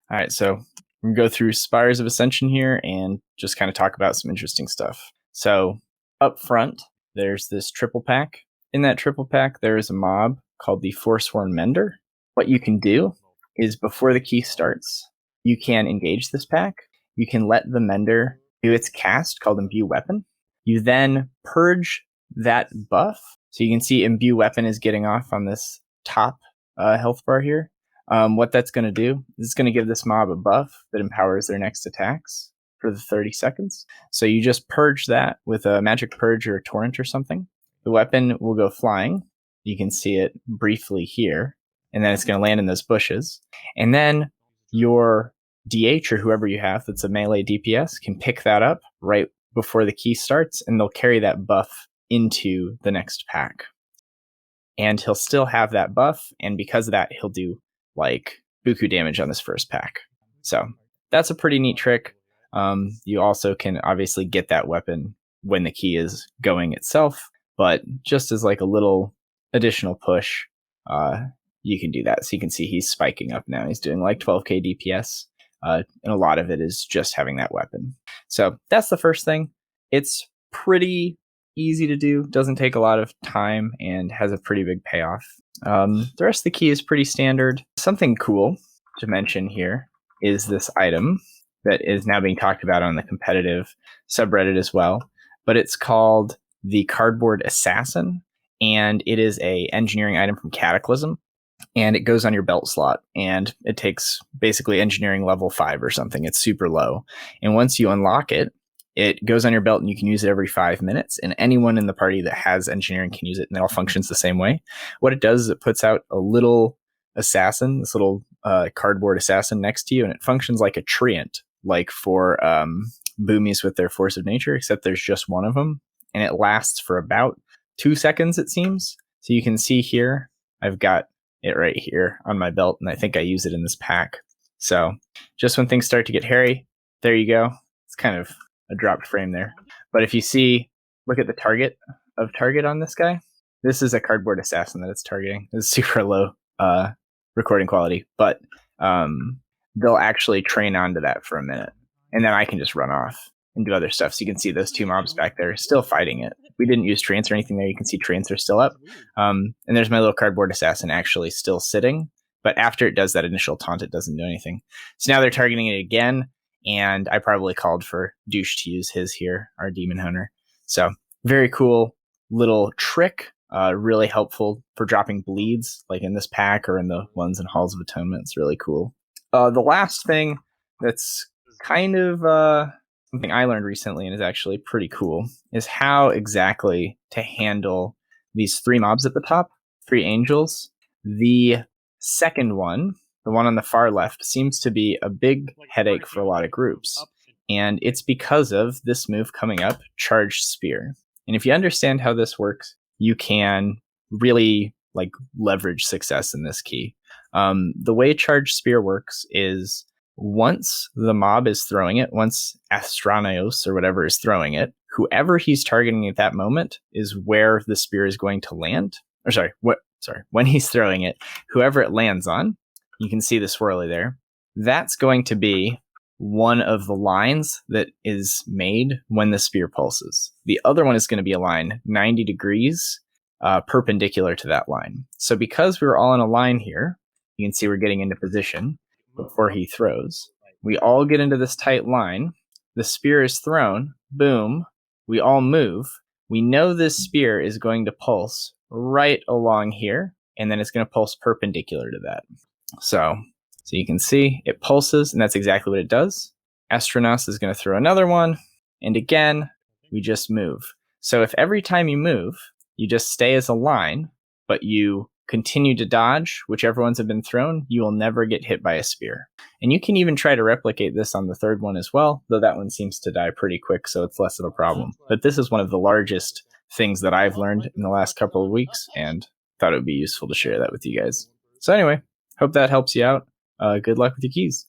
All right, so we're going to go through Spires of Ascension here and just kind of talk about some interesting stuff. So up front, there's this triple pack. In that triple pack, there is a mob called the Forsworn Mender. What you can do is before the key starts, you can engage this pack. You can let the Mender do its cast called Imbue Weapon. You then purge that buff. So you can see Imbue Weapon is getting off on this top health bar here. What that's going to do is it's going to give this mob a buff that empowers their next attacks for the 30 seconds. So you just purge that with a magic purge or a torrent or something. The weapon will go flying. You can see it briefly here. And then it's going to land in those bushes. And then your DH or whoever you have that's a melee DPS can pick that up right before the key starts, and they'll carry that buff into the next pack. And he'll still have that buff, and because of that, he'll do like buku damage on this first pack. So that's a pretty neat trick. You also can obviously get that weapon when the key is going itself, but just as like a little additional push, you can do that. So you can see he's spiking up now. He's doing like 12k DPS, and a lot of it is just having that weapon. So that's the first thing. It's pretty easy to do, doesn't take a lot of time, and has a pretty big payoff. The rest of the key is pretty standard. Something cool to mention here is this item that is now being talked about on the competitive subreddit as well, but it's called the Cardboard Assassin, and it is a engineering item from Cataclysm, and it goes on your belt slot, and it takes basically engineering level 5 or something. It's super low, and once you unlock it, it goes on your belt and you can use it every 5 minutes, and anyone in the party that has engineering can use it, and it all functions the same way. What it does is it puts out a little assassin, this little cardboard assassin next to you, and it functions like a treant, like for boomies with their force of nature, except there's just one of them, and it lasts for about 2 seconds, it seems. So you can see here, I've got it right here on my belt, and I think I use it in this pack. So just when things start to get hairy, there you go. It's kind of a dropped frame there. But if you see, look at the target on this guy. This is a cardboard assassin that it's targeting. It's super low recording quality, but they'll actually train onto that for a minute. And then I can just run off and do other stuff. So you can see those two mobs back there still fighting it. We didn't use trains or anything there. You can see trains are still up. And there's my little cardboard assassin actually still sitting. But after it does that initial taunt, it doesn't do anything. So now they're targeting it again. And I probably called for Douche to use his here, our Demon Hunter. So very cool little trick. Really helpful for dropping bleeds, like in this pack or in the ones in Halls of Atonement. It's really cool. The last thing that's kind of something I learned recently and is actually pretty cool is how exactly to handle these 3 mobs at the top, 3 angels. The second one, the one on the far left, seems to be a big headache for a lot of groups. And it's because of this move coming up, Charged Spear. And if you understand how this works, you can really like leverage success in this key. The way Charged Spear works is once the mob is throwing it, once Astranios or whatever is throwing it, whoever he's targeting at that moment is where the spear is going to land. When he's throwing it, whoever it lands on, you can see the swirly there. That's going to be one of the lines that is made when the spear pulses. The other one is going to be a line 90 degrees perpendicular to that line. So because we're all in a line here, you can see we're getting into position before he throws. We all get into this tight line. The spear is thrown. Boom. We all move. We know this spear is going to pulse right along here, and then it's going to pulse perpendicular to that. So you can see it pulses, and that's exactly what it does. Astronaut is going to throw another one, and again, we just move. So if every time you move, you just stay as a line, but you continue to dodge whichever ones have been thrown, you will never get hit by a spear. And you can even try to replicate this on the third one as well, though that one seems to die pretty quick, so it's less of a problem. But this is one of the largest things that I've learned in the last couple of weeks, and thought it would be useful to share that with you guys. So anyway, hope that helps you out. Good luck with your keys.